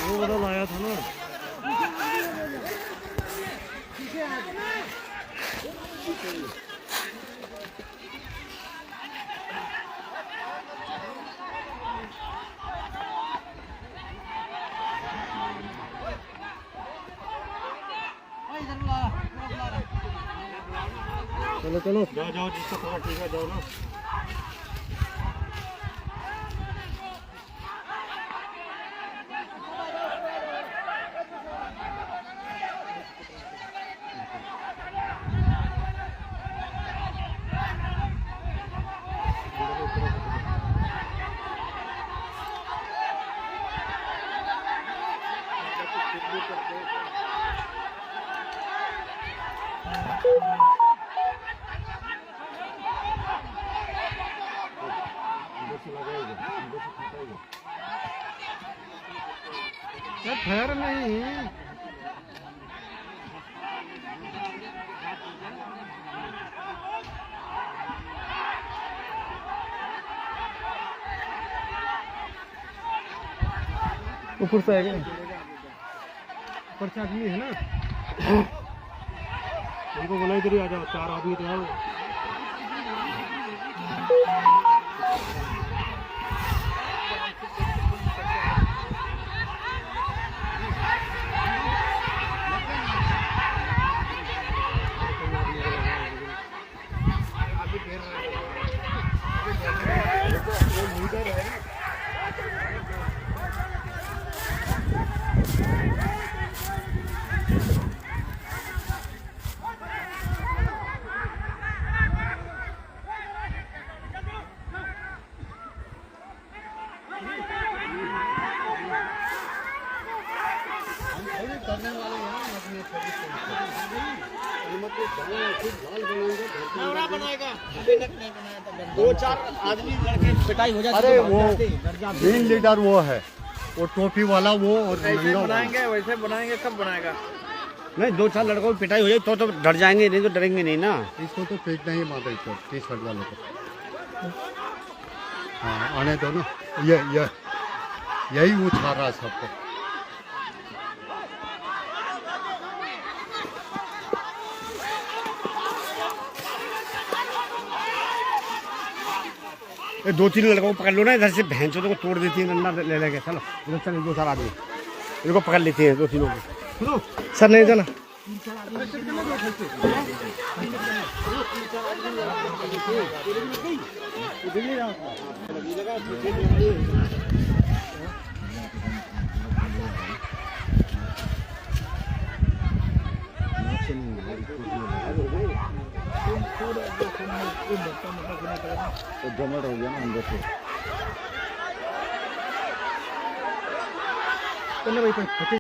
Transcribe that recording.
वो वाला लाया था ना। चलो चलो जाओ जाओ, जिसका थोड़ा ठीक है जाओ ना। ठहर नहीं ऊपर से आएगा, ऊपर से आदमी है ना। उनको बोला इधर ही आ जाओ, 4 आदमी तो आओ। बनाएगा 2-4 आदमी लड़के पिटाई हो जाती। अरे वो मेन लीडर वो है, वो टोपी वाला वो। और बनाएंगे वैसे बनाएंगे, कब बनाएगा? नहीं, 2-4 लड़कों की पिटाई हो जाए तो डर जाएंगे, नहीं तो डरेंगे नहीं ना। इसको तो फेंकना ही माता इसको, टी-शर्ट वाले को। हाँ आने दो ना, यही वो छा रहा है सबको। ये 2-3 लड़कों को पकड़ लो ना, इधर से भैंस को तोड़ देती है, डंडा ले लेके। चलो इधर चल, 2-4 आदमी इनको पकड़ लेते हैं, 2-3 को। सर नहीं जाना। जमट हो गया ना अंदर से।